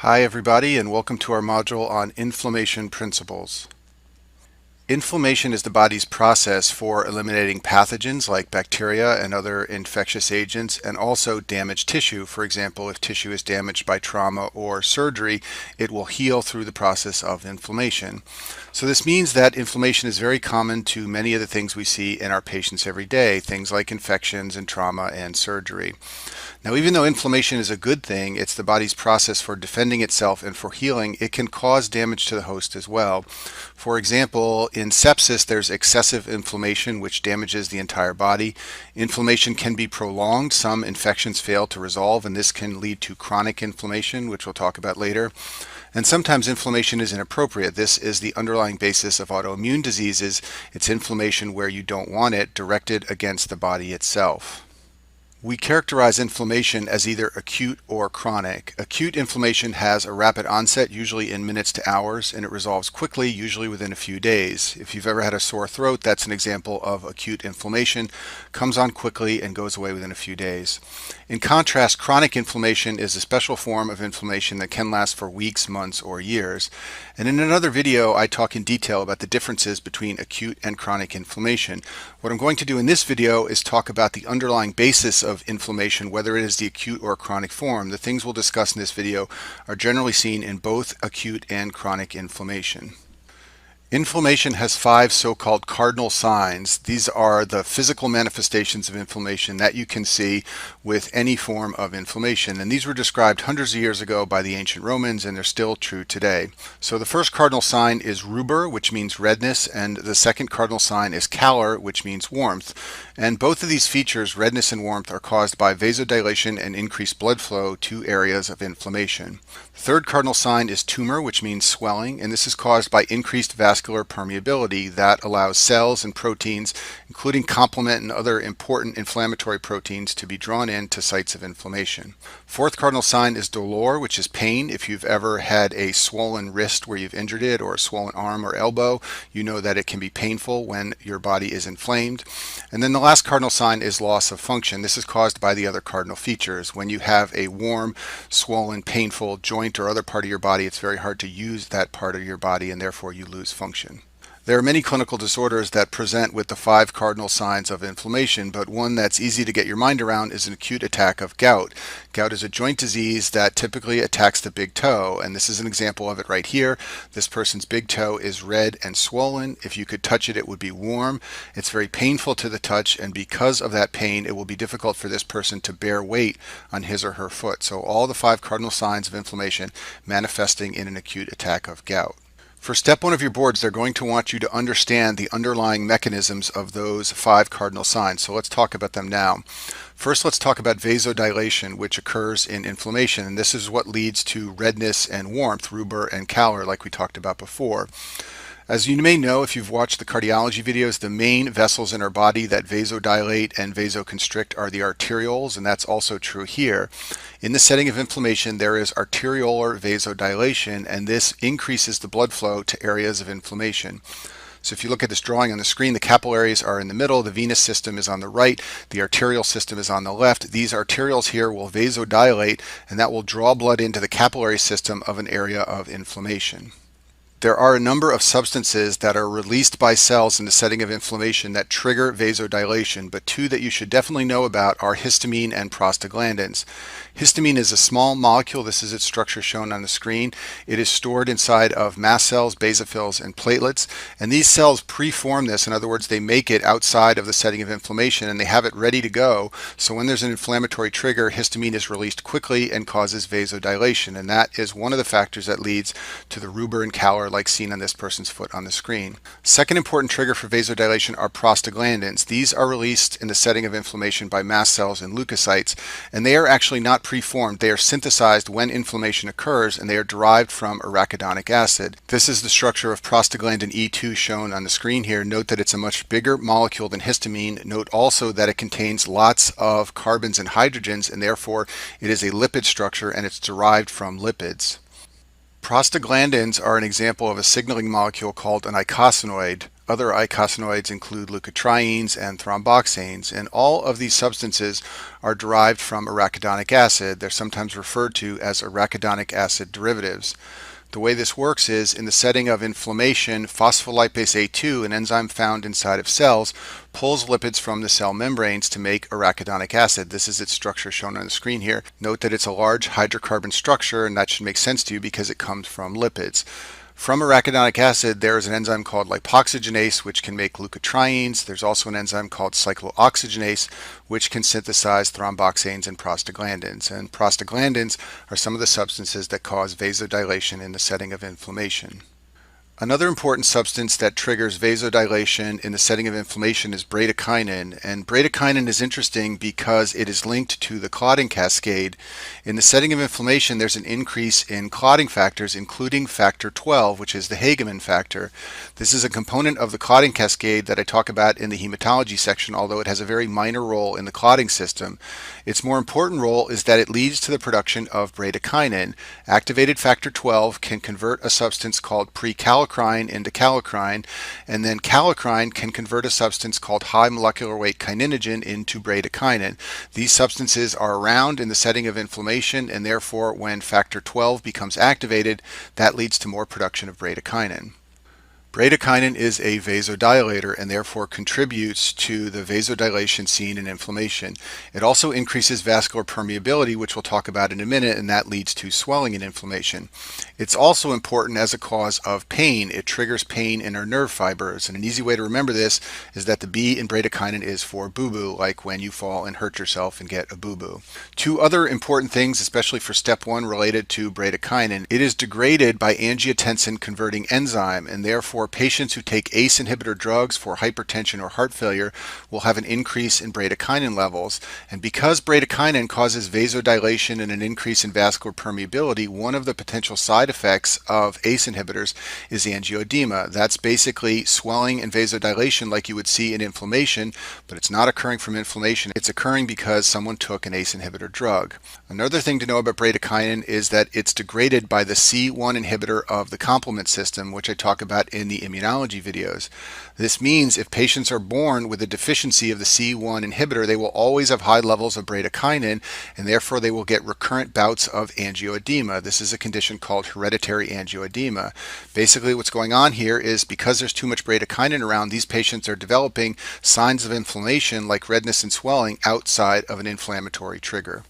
Hi everybody, and welcome to our module on inflammation principles. Inflammation is the body's process for eliminating pathogens like bacteria and other infectious agents, and also damaged tissue. For example, if tissue is damaged by trauma or surgery, it will heal through the process of inflammation. So this means that inflammation is very common to many of the things we see in our patients every day, things like infections and trauma and surgery. Now, even though inflammation is a good thing, it's the body's process for defending itself and for healing, it can cause damage to the host as well. For example, in sepsis, there's excessive inflammation, which damages the entire body. Inflammation can be prolonged. Some infections fail to resolve, and this can lead to chronic inflammation, which we'll talk about later. And sometimes inflammation is inappropriate. This is the underlying basis of autoimmune diseases. It's inflammation where you don't want it, directed against the body itself. We characterize inflammation as either acute or chronic. Acute inflammation has a rapid onset, usually in minutes to hours, and it resolves quickly, usually within a few days. If you've ever had a sore throat, that's an example of acute inflammation. Comes on quickly and goes away within a few days. In contrast, chronic inflammation is a special form of inflammation that can last for weeks, months, or years. And in another video, I talk in detail about the differences between acute and chronic inflammation. What I'm going to do in this video is talk about the underlying basis of inflammation, whether it is the acute or chronic form. The things we'll discuss in this video are generally seen in both acute and chronic inflammation. Inflammation has 5 so-called cardinal signs. These are the physical manifestations of inflammation that you can see with any form of inflammation. And these were described hundreds of years ago by the ancient Romans, and they're still true today. So the first cardinal sign is rubor, which means redness, and the second cardinal sign is calor, which means warmth. And both of these features, redness and warmth, are caused by vasodilation and increased blood flow to areas of inflammation. The third cardinal sign is tumor, which means swelling, and this is caused by increased vascular permeability that allows cells and proteins, including complement and other important inflammatory proteins, to be drawn in to sites of inflammation. Fourth cardinal sign is dolor, which is pain. If you've ever had a swollen wrist where you've injured it, or a swollen arm or elbow, you know that it can be painful when your body is inflamed. And then the last cardinal sign is loss of function. This is caused by the other cardinal features. When you have a warm, swollen, painful joint or other part of your body, it's very hard to use that part of your body, and therefore you lose function. There are many clinical disorders that present with the 5 cardinal signs of inflammation, but one that's easy to get your mind around is an acute attack of gout. Gout is a joint disease that typically attacks the big toe, and this is an example of it right here. This person's big toe is red and swollen. If you could touch it, it would be warm. It's very painful to the touch, and because of that pain, it will be difficult for this person to bear weight on his or her foot. So all the 5 cardinal signs of inflammation manifesting in an acute attack of gout. For step 1 of your boards, they're going to want you to understand the underlying mechanisms of those 5 cardinal signs. So let's talk about them now. First, let's talk about vasodilation, which occurs in inflammation, and this is what leads to redness and warmth, rubor and calor, like we talked about before. As you may know, if you've watched the cardiology videos, the main vessels in our body that vasodilate and vasoconstrict are the arterioles, and that's also true here. In the setting of inflammation, there is arteriolar vasodilation, and this increases the blood flow to areas of inflammation. So if you look at this drawing on the screen, the capillaries are in the middle, the venous system is on the right, the arterial system is on the left. These arterioles here will vasodilate, and that will draw blood into the capillary system of an area of inflammation. There are a number of substances that are released by cells in the setting of inflammation that trigger vasodilation, but 2 that you should definitely know about are histamine and prostaglandins. Histamine is a small molecule. This is its structure shown on the screen. It is stored inside of mast cells, basophils, and platelets, and these cells preform this. In other words, they make it outside of the setting of inflammation, and they have it ready to go. So when there's an inflammatory trigger, histamine is released quickly and causes vasodilation, and that is one of the factors that leads to the rubor and calor like seen on this person's foot on the screen. Second important trigger for vasodilation are prostaglandins. These are released in the setting of inflammation by mast cells and leukocytes, and they are actually not preformed. They are synthesized when inflammation occurs, and they are derived from arachidonic acid. This is the structure of prostaglandin E2 shown on the screen here. Note that it's a much bigger molecule than histamine. Note also that it contains lots of carbons and hydrogens, and therefore it is a lipid structure, and it's derived from lipids. Prostaglandins are an example of a signaling molecule called an eicosanoid. Other eicosanoids include leukotrienes and thromboxanes, and all of these substances are derived from arachidonic acid. They're sometimes referred to as arachidonic acid derivatives. The way this works is, in the setting of inflammation, phospholipase A2, an enzyme found inside of cells, pulls lipids from the cell membranes to make arachidonic acid. This is its structure shown on the screen here. Note that it's a large hydrocarbon structure, and that should make sense to you because it comes from lipids. From arachidonic acid, there is an enzyme called lipoxygenase, which can make leukotrienes. There's also an enzyme called cyclooxygenase, which can synthesize thromboxanes and prostaglandins. And prostaglandins are some of the substances that cause vasodilation in the setting of inflammation. Another important substance that triggers vasodilation in the setting of inflammation is bradykinin, and bradykinin is interesting because it is linked to the clotting cascade. In the setting of inflammation, there's an increase in clotting factors, including factor 12, which is the Hageman factor. This is a component of the clotting cascade that I talk about in the hematology section, although it has a very minor role in the clotting system. Its more important role is that it leads to the production of bradykinin. Activated factor 12 can convert a substance called prekallikrein into kallikrein, and then kallikrein can convert a substance called high molecular weight kininogen into bradykinin. These substances are around in the setting of inflammation, and therefore when factor 12 becomes activated, that leads to more production of bradykinin. Bradykinin is a vasodilator and therefore contributes to the vasodilation seen in inflammation. It also increases vascular permeability, which we'll talk about in a minute, and that leads to swelling and inflammation. It's also important as a cause of pain. It triggers pain in our nerve fibers, and an easy way to remember this is that the B in bradykinin is for boo-boo, like when you fall and hurt yourself and get a boo-boo. Two other important things, especially for step 1 related to bradykinin: it is degraded by angiotensin converting enzyme, and therefore patients who take ACE inhibitor drugs for hypertension or heart failure will have an increase in bradykinin levels. And because bradykinin causes vasodilation and an increase in vascular permeability, one of the potential side effects of ACE inhibitors is angioedema. That's basically swelling and vasodilation like you would see in inflammation, but it's not occurring from inflammation. It's occurring because someone took an ACE inhibitor drug. Another thing to know about bradykinin is that it's degraded by the C1 inhibitor of the complement system, which I talk about in the immunology videos. This means if patients are born with a deficiency of the C1 inhibitor, they will always have high levels of bradykinin, and therefore they will get recurrent bouts of angioedema. This is a condition called hereditary angioedema. Basically what's going on here is because there's too much bradykinin around, these patients are developing signs of inflammation like redness and swelling outside of an inflammatory trigger.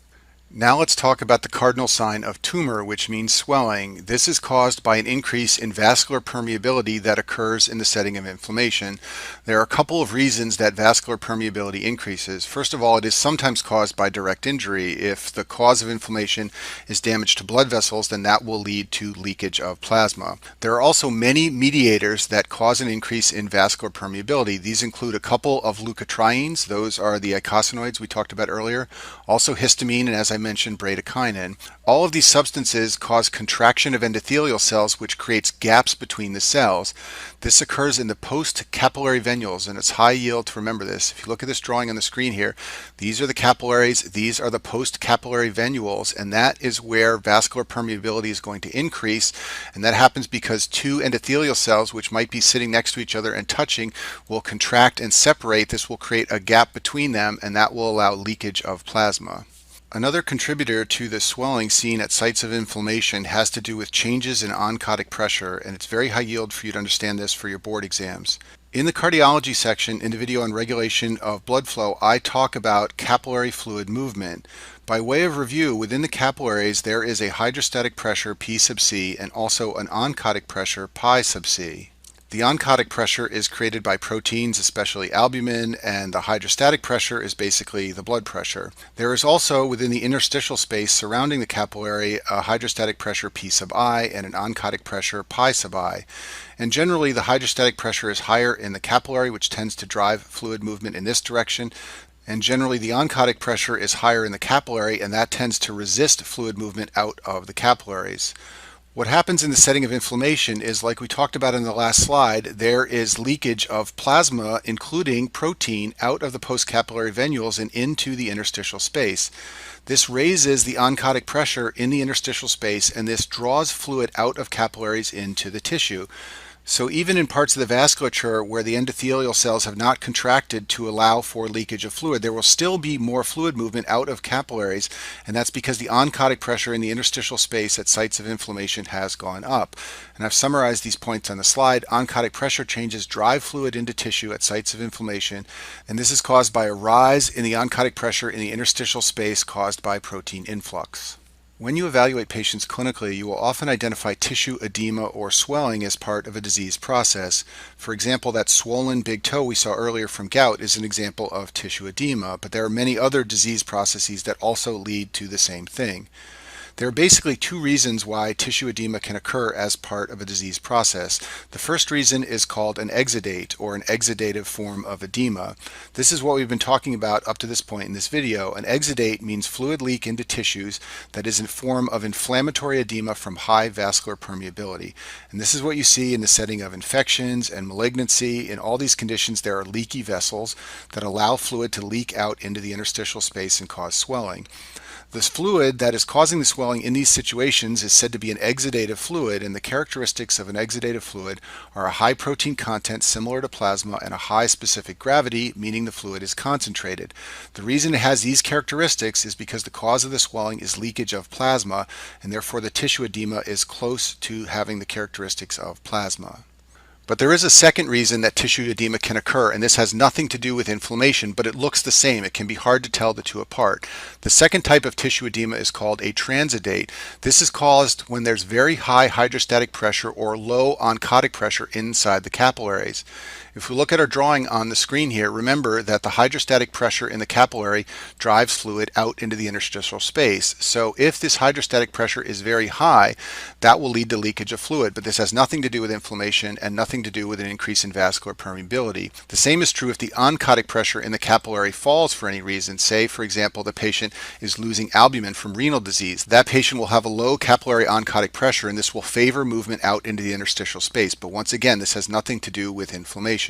Now let's talk about the cardinal sign of tumor, which means swelling. This is caused by an increase in vascular permeability that occurs in the setting of inflammation. There are a couple of reasons that vascular permeability increases. First of all, it is sometimes caused by direct injury. If the cause of inflammation is damage to blood vessels, then that will lead to leakage of plasma. There are also many mediators that cause an increase in vascular permeability. These include a couple of leukotrienes. Those are the eicosanoids we talked about earlier. Also histamine, and as I mentioned, bradykinin. All of these substances cause contraction of endothelial cells, which creates gaps between the cells. This occurs in the post-capillary venules, and it's high yield to remember this. If you look at this drawing on the screen here, these are the capillaries, these are the post-capillary venules, and that is where vascular permeability is going to increase, and that happens because two endothelial cells, which might be sitting next to each other and touching, will contract and separate. This will create a gap between them, and that will allow leakage of plasma. Another contributor to the swelling seen at sites of inflammation has to do with changes in oncotic pressure, and it's very high yield for you to understand this for your board exams. In the cardiology section, in the video on regulation of blood flow, I talk about capillary fluid movement. By way of review, within the capillaries there is a hydrostatic pressure P sub C and also an oncotic pressure pi sub C. The oncotic pressure is created by proteins, especially albumin, and the hydrostatic pressure is basically the blood pressure. There is also, within the interstitial space surrounding the capillary, a hydrostatic pressure P sub I and an oncotic pressure pi sub I. And generally, the hydrostatic pressure is higher in the capillary, which tends to drive fluid movement in this direction. And generally, the oncotic pressure is higher in the capillary, and that tends to resist fluid movement out of the capillaries. What happens in the setting of inflammation is, like we talked about in the last slide, there is leakage of plasma, including protein, out of the postcapillary venules and into the interstitial space. This raises the oncotic pressure in the interstitial space, and this draws fluid out of capillaries into the tissue. So even in parts of the vasculature where the endothelial cells have not contracted to allow for leakage of fluid, there will still be more fluid movement out of capillaries, and that's because the oncotic pressure in the interstitial space at sites of inflammation has gone up. And I've summarized these points on the slide. Oncotic pressure changes drive fluid into tissue at sites of inflammation, and this is caused by a rise in the oncotic pressure in the interstitial space caused by protein influx. When you evaluate patients clinically, you will often identify tissue edema or swelling as part of a disease process. For example, that swollen big toe we saw earlier from gout is an example of tissue edema, but there are many other disease processes that also lead to the same thing. There are basically two reasons why tissue edema can occur as part of a disease process. The first reason is called an exudate, or an exudative form of edema. This is what we've been talking about up to this point in this video. An exudate means fluid leak into tissues that is in form of inflammatory edema from high vascular permeability. And this is what you see in the setting of infections and malignancy. In all these conditions, there are leaky vessels that allow fluid to leak out into the interstitial space and cause swelling. This fluid that is causing the swelling in these situations is said to be an exudative fluid, and the characteristics of an exudative fluid are a high protein content similar to plasma and a high specific gravity, meaning the fluid is concentrated. The reason it has these characteristics is because the cause of the swelling is leakage of plasma, and therefore the tissue edema is close to having the characteristics of plasma. But there is a second reason that tissue edema can occur, and this has nothing to do with inflammation, but it looks the same. It can be hard to tell the two apart. The second type of tissue edema is called a transudate. This is caused when there's very high hydrostatic pressure or low oncotic pressure inside the capillaries. If we look at our drawing on the screen here, remember that the hydrostatic pressure in the capillary drives fluid out into the interstitial space. So if this hydrostatic pressure is very high, that will lead to leakage of fluid, but this has nothing to do with inflammation and nothing to do with an increase in vascular permeability. The same is true if the oncotic pressure in the capillary falls for any reason. Say, for example, the patient is losing albumin from renal disease. That patient will have a low capillary oncotic pressure, and this will favor movement out into the interstitial space. But once again, this has nothing to do with inflammation.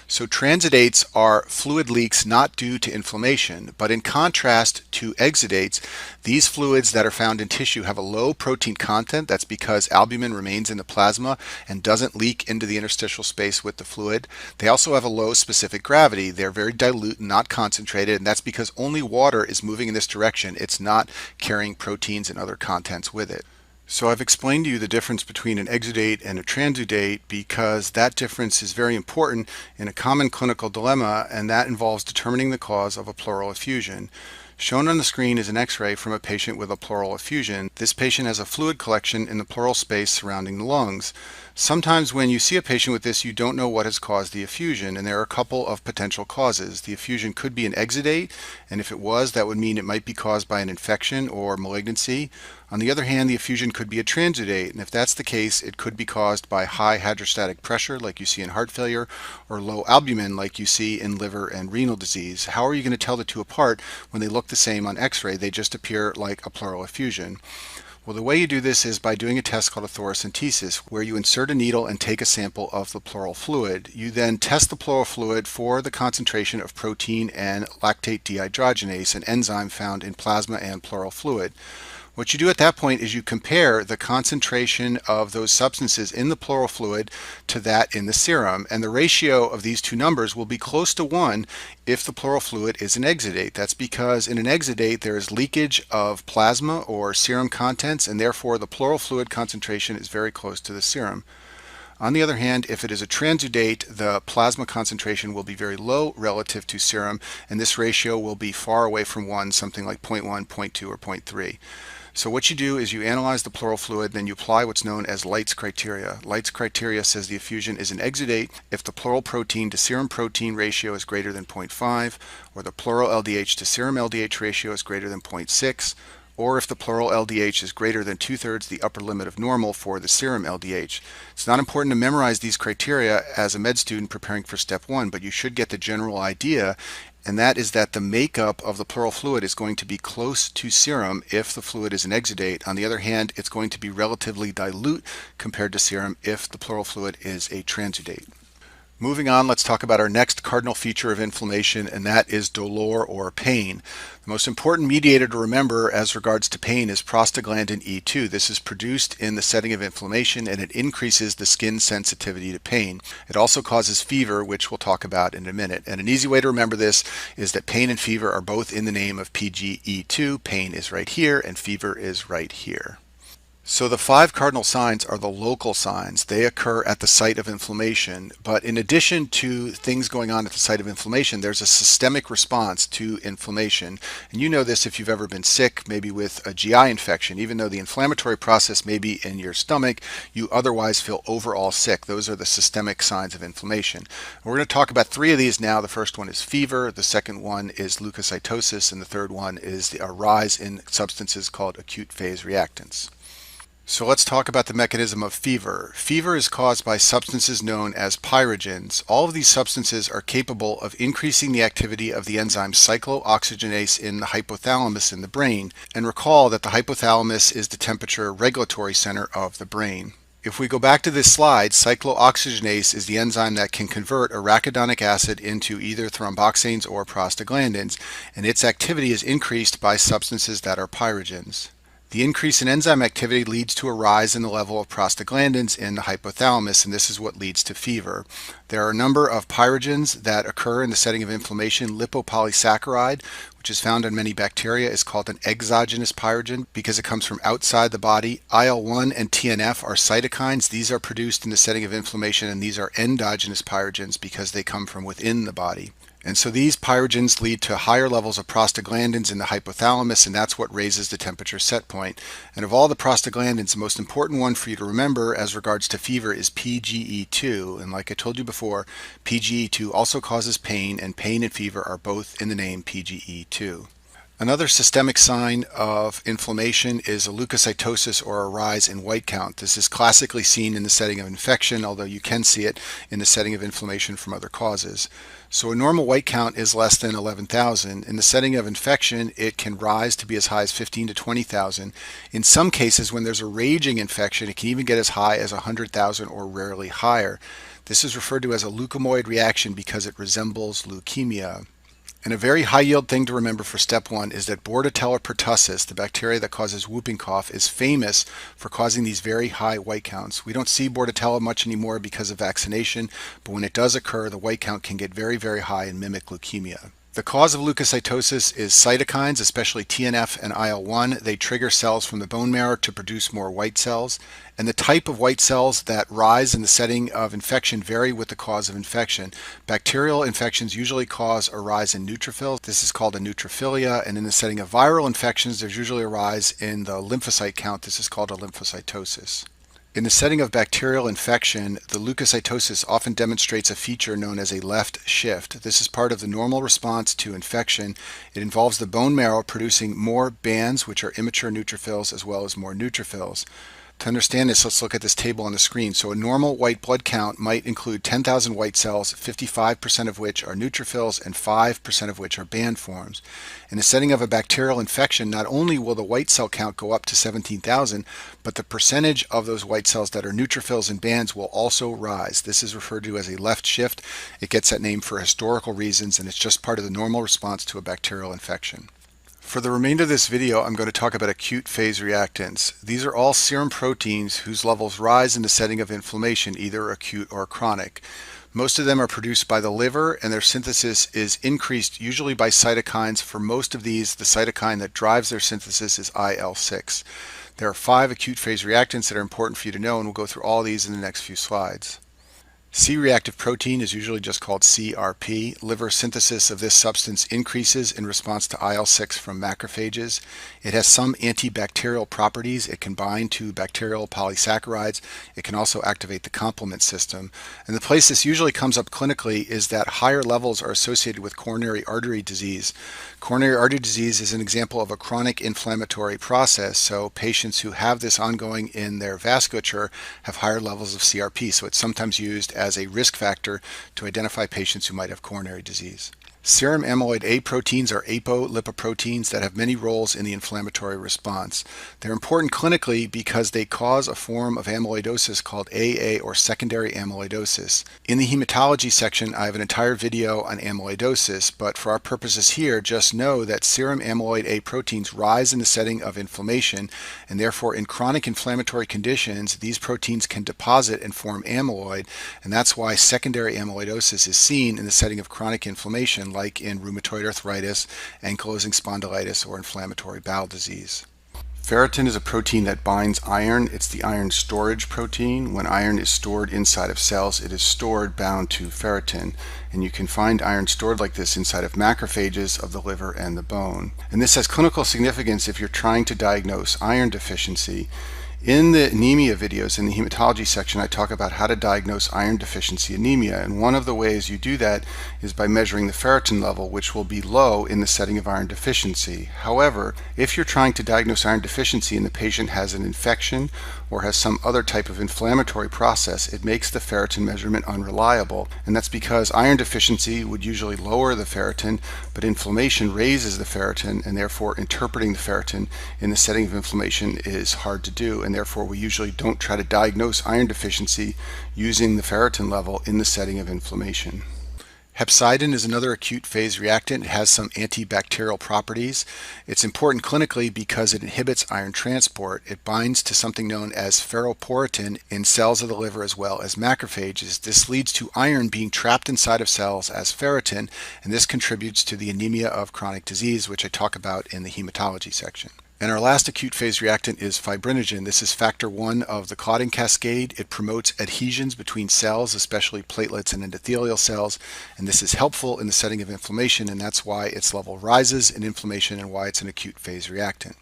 So transudates are fluid leaks not due to inflammation, but in contrast to exudates, these fluids that are found in tissue have a low protein content. That's because albumin remains in the plasma and doesn't leak into the interstitial space with the fluid. They also have a low specific gravity. They're very dilute and not concentrated, and that's because only water is moving in this direction. It's not carrying proteins and other contents with it. So I've explained to you the difference between an exudate and a transudate because that difference is very important in a common clinical dilemma, and that involves determining the cause of a pleural effusion. Shown on the screen is an x-ray from a patient with a pleural effusion. This patient has a fluid collection in the pleural space surrounding the lungs. Sometimes when you see a patient with this, you don't know what has caused the effusion, and there are a couple of potential causes. The effusion could be an exudate, and if it was, that would mean it might be caused by an infection or malignancy. On the other hand, the effusion could be a transudate, and if that's the case, it could be caused by high hydrostatic pressure like you see in heart failure, or low albumin like you see in liver and renal disease. How are you going to tell the two apart when they look the same on x-ray? They just appear like a pleural effusion. Well, the way you do this is by doing a test called a thoracentesis, where you insert a needle and take a sample of the pleural fluid. You then test the pleural fluid for the concentration of protein and lactate dehydrogenase, an enzyme found in plasma and pleural fluid. What you do at that point is you compare the concentration of those substances in the pleural fluid to that in the serum, and the ratio of these two numbers will be close to 1 if the pleural fluid is an exudate. That's because in an exudate there is leakage of plasma or serum contents, and therefore the pleural fluid concentration is very close to the serum. On the other hand, if it is a transudate, the plasma concentration will be very low relative to serum, and this ratio will be far away from 1, something like 0.1, 0.2, or 0.3. So what you do is you analyze the pleural fluid, then you apply what's known as Light's criteria. Light's criteria says the effusion is an exudate if the pleural protein to serum protein ratio is greater than 0.5, or the pleural LDH to serum LDH ratio is greater than 0.6, or if the pleural LDH is greater than 2/3 the upper limit of normal for the serum LDH. It's not important to memorize these criteria as a med student preparing for step 1, but you should get the general idea, and that is that the makeup of the pleural fluid is going to be close to serum if the fluid is an exudate. On the other hand, it's going to be relatively dilute compared to serum if the pleural fluid is a transudate. Moving on, let's talk about our next cardinal feature of inflammation, and that is dolor or pain. The most important mediator to remember as regards to pain is prostaglandin E2. This is produced in the setting of inflammation and it increases the skin sensitivity to pain. It also causes fever, which we'll talk about in a minute. And an easy way to remember this is that pain and fever are both in the name of PGE2. Pain is right here and fever is right here. So the 5 cardinal signs are the local signs. They occur at the site of inflammation. But in addition to things going on at the site of inflammation, there's a systemic response to inflammation. And you know this if you've ever been sick, maybe with a GI infection. Even though the inflammatory process may be in your stomach, you otherwise feel overall sick. Those are the systemic signs of inflammation. We're going to talk about 3 of these now. The first one is fever, the second one is leukocytosis, and the third one is a rise in substances called acute phase reactants. So let's talk about the mechanism of fever. Fever is caused by substances known as pyrogens. All of these substances are capable of increasing the activity of the enzyme cyclooxygenase in the hypothalamus in the brain. And recall that the hypothalamus is the temperature regulatory center of the brain. If we go back to this slide, cyclooxygenase is the enzyme that can convert arachidonic acid into either thromboxanes or prostaglandins, and its activity is increased by substances that are pyrogens. The increase in enzyme activity leads to a rise in the level of prostaglandins in the hypothalamus, and this is what leads to fever. There are a number of pyrogens that occur in the setting of inflammation. Lipopolysaccharide, which is found in many bacteria, is called an exogenous pyrogen because it comes from outside the body. IL-1 and TNF are cytokines. These are produced in the setting of inflammation, and these are endogenous pyrogens because they come from within the body. And so these pyrogens lead to higher levels of prostaglandins in the hypothalamus, and that's what raises the temperature set point. And of all the prostaglandins, the most important one for you to remember as regards to fever is PGE2. And like I told you before, PGE2 also causes pain, and pain and fever are both in the name PGE2. Another systemic sign of inflammation is a leukocytosis or a rise in white count. This is classically seen in the setting of infection, although you can see it in the setting of inflammation from other causes. So a normal white count is less than 11,000. In the setting of infection, it can rise to be as high as 15 to 20,000. In some cases, when there's a raging infection, it can even get as high as 100,000 or rarely higher. This is referred to as a leukemoid reaction because it resembles leukemia. And a very high yield thing to remember for step 1 is that Bordetella pertussis, the bacteria that causes whooping cough, is famous for causing these very high white counts. We don't see Bordetella much anymore because of vaccination, but when it does occur, the white count can get very, very high and mimic leukemia. The cause of leukocytosis is cytokines, especially TNF and IL-1. They trigger cells from the bone marrow to produce more white cells. And the type of white cells that rise in the setting of infection vary with the cause of infection. Bacterial infections usually cause a rise in neutrophils. This is called a neutrophilia. And in the setting of viral infections, there's usually a rise in the lymphocyte count. This is called a lymphocytosis. In the setting of bacterial infection, the leukocytosis often demonstrates a feature known as a left shift. This is part of the normal response to infection. It involves the bone marrow producing more bands, which are immature neutrophils, as well as more neutrophils. To understand this, let's look at this table on the screen. So a normal white blood count might include 10,000 white cells, 55% of which are neutrophils and 5% of which are band forms. In the setting of a bacterial infection, not only will the white cell count go up to 17,000, but the percentage of those white cells that are neutrophils and bands will also rise. This is referred to as a left shift. It gets that name for historical reasons, and it's just part of the normal response to a bacterial infection. For the remainder of this video, I'm going to talk about acute phase reactants. These are all serum proteins whose levels rise in the setting of inflammation, either acute or chronic. Most of them are produced by the liver, and their synthesis is increased usually by cytokines. For most of these, the cytokine that drives their synthesis is IL-6. There are 5 acute phase reactants that are important for you to know, and we'll go through all these in the next few slides. C-reactive protein is usually just called CRP. Liver synthesis of this substance increases in response to IL-6 from macrophages. It has some antibacterial properties. It can bind to bacterial polysaccharides. It can also activate the complement system. And the place this usually comes up clinically is that higher levels are associated with coronary artery disease. Coronary artery disease is an example of a chronic inflammatory process, so patients who have this ongoing in their vasculature have higher levels of CRP, so it's sometimes used as a risk factor to identify patients who might have coronary disease. Serum amyloid A proteins are apolipoproteins that have many roles in the inflammatory response. They're important clinically because they cause a form of amyloidosis called AA, or secondary amyloidosis. In the hematology section, I have an entire video on amyloidosis, but for our purposes here, just know that serum amyloid A proteins rise in the setting of inflammation, and therefore in chronic inflammatory conditions, these proteins can deposit and form amyloid, and that's why secondary amyloidosis is seen in the setting of chronic inflammation, like in rheumatoid arthritis, ankylosing spondylitis, or inflammatory bowel disease. Ferritin is a protein that binds iron. It's the iron storage protein. When iron is stored inside of cells, it is stored bound to ferritin. And you can find iron stored like this inside of macrophages of the liver and the bone. And this has clinical significance if you're trying to diagnose iron deficiency. In the anemia videos in the hematology section, I talk about how to diagnose iron deficiency anemia, and one of the ways you do that is by measuring the ferritin level, which will be low in the setting of iron deficiency. However, if you're trying to diagnose iron deficiency and the patient has an infection or has some other type of inflammatory process, it makes the ferritin measurement unreliable, and that's because iron deficiency would usually lower the ferritin, but inflammation raises the ferritin, and therefore interpreting the ferritin in the setting of inflammation is hard to do, and therefore we usually don't try to diagnose iron deficiency using the ferritin level in the setting of inflammation. Hepcidin is another acute phase reactant. It has some antibacterial properties. It's important clinically because it inhibits iron transport. It binds to something known as ferroporotin in cells of the liver as well as macrophages. This leads to iron being trapped inside of cells as ferritin, and this contributes to the anemia of chronic disease, which I talk about in the hematology section. And our last acute phase reactant is fibrinogen. This is factor 1 of the clotting cascade. It promotes adhesions between cells, especially platelets and endothelial cells, and this is helpful in the setting of inflammation, and that's why its level rises in inflammation and why it's an acute phase reactant.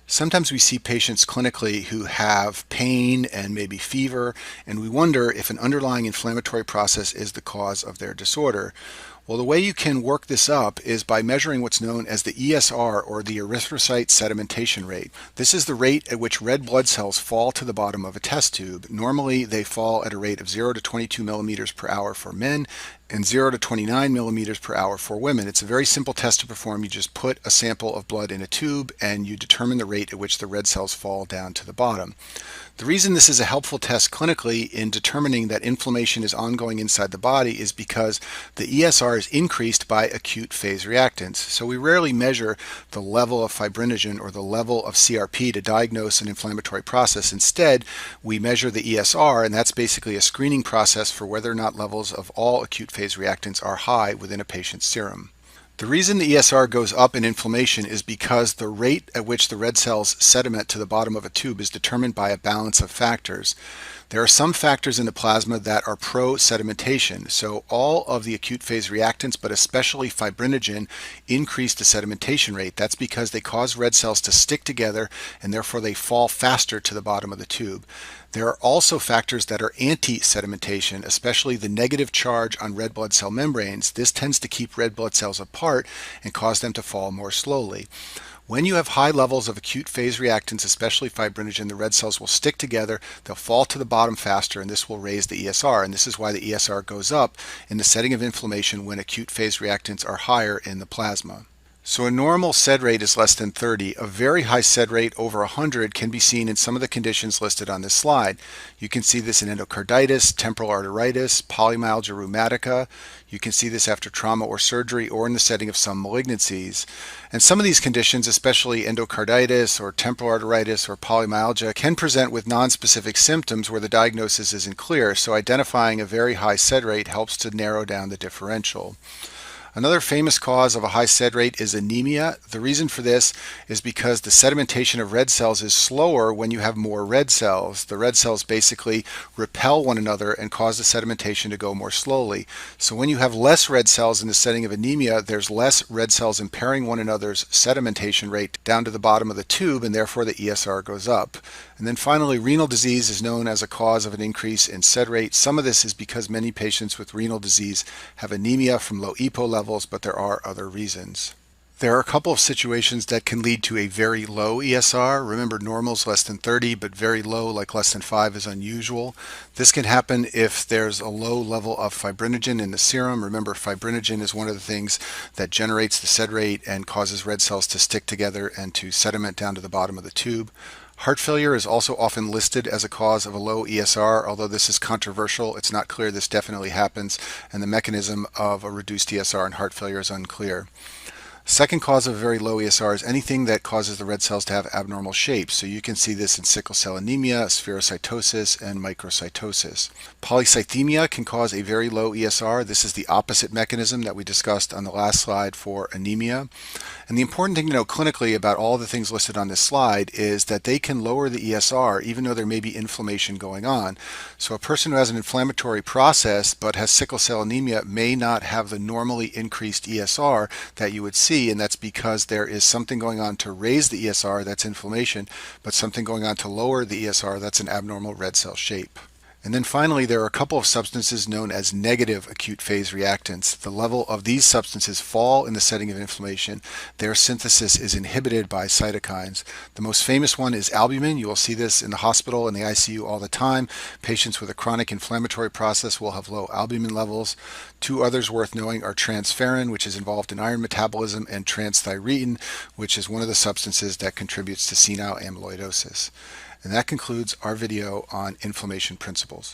Sometimes we see patients clinically who have pain and maybe fever, and we wonder if an underlying inflammatory process is the cause of their disorder. Well, the way you can work this up is by measuring what's known as the ESR, or the erythrocyte sedimentation rate. This is the rate at which red blood cells fall to the bottom of a test tube. Normally, they fall at a rate of 0 to 22 millimeters per hour for men and 0 to 29 millimeters per hour for women. It's a very simple test to perform. You just put a sample of blood in a tube and you determine the rate at which the red cells fall down to the bottom. The reason this is a helpful test clinically in determining that inflammation is ongoing inside the body is because the ESR is increased by acute phase reactants. So we rarely measure the level of fibrinogen or the level of CRP to diagnose an inflammatory process. Instead, we measure the ESR, and that's basically a screening process for whether or not levels of all acute phase reactants are high within a patient's serum. The reason the ESR goes up in inflammation is because the rate at which the red cells sediment to the bottom of a tube is determined by a balance of factors. There are some factors in the plasma that are pro-sedimentation, so all of the acute phase reactants, but especially fibrinogen, increase the sedimentation rate. That's because they cause red cells to stick together and therefore they fall faster to the bottom of the tube. There are also factors that are anti-sedimentation, especially the negative charge on red blood cell membranes. This tends to keep red blood cells apart and cause them to fall more slowly. When you have high levels of acute phase reactants, especially fibrinogen, the red cells will stick together, they'll fall to the bottom faster, and this will raise the ESR. And this is why the ESR goes up in the setting of inflammation when acute phase reactants are higher in the plasma. So a normal SED rate is less than 30. A very high SED rate over 100 can be seen in some of the conditions listed on this slide. You can see this in endocarditis, temporal arteritis, polymyalgia rheumatica. You can see this after trauma or surgery or in the setting of some malignancies. And some of these conditions, especially endocarditis or temporal arteritis or polymyalgia, can present with nonspecific symptoms where the diagnosis isn't clear, so identifying a very high SED rate helps to narrow down the differential. Another famous cause of a high SED rate is anemia. The reason for this is because the sedimentation of red cells is slower when you have more red cells. The red cells basically repel one another and cause the sedimentation to go more slowly. So when you have less red cells in the setting of anemia, there's less red cells impairing one another's sedimentation rate down to the bottom of the tube, and therefore the ESR goes up. And then finally, renal disease is known as a cause of an increase in SED rate. Some of this is because many patients with renal disease have anemia from low EPO levels, but there are other reasons. There are a couple of situations that can lead to a very low ESR. Remember, normal is less than 30, but very low, like less than 5, is unusual. This can happen if there's a low level of fibrinogen in the serum. Remember, fibrinogen is one of the things that generates the sed rate and causes red cells to stick together and to sediment down to the bottom of the tube. Heart failure is also often listed as a cause of a low ESR, although this is controversial. It's not clear this definitely happens, and the mechanism of a reduced ESR in heart failure is unclear. Second cause of very low ESR is anything that causes the red cells to have abnormal shapes. So you can see this in sickle cell anemia, spherocytosis, and microcytosis. Polycythemia can cause a very low ESR. This is the opposite mechanism that we discussed on the last slide for anemia. And the important thing to know clinically about all the things listed on this slide is that they can lower the ESR even though there may be inflammation going on. So a person who has an inflammatory process but has sickle cell anemia may not have the normally increased ESR that you would see, and that's because there is something going on to raise the ESR, that's inflammation, but something going on to lower the ESR, that's an abnormal red cell shape. And then finally, there are a couple of substances known as negative acute phase reactants. The level of these substances fall in the setting of inflammation. Their synthesis is inhibited by cytokines. The most famous one is albumin. You will see this in the hospital and the ICU all the time. Patients with a chronic inflammatory process will have low albumin levels. Two others worth knowing are transferrin, which is involved in iron metabolism, and transthyretin, which is one of the substances that contributes to senile amyloidosis. And that concludes our video on inflammation principles.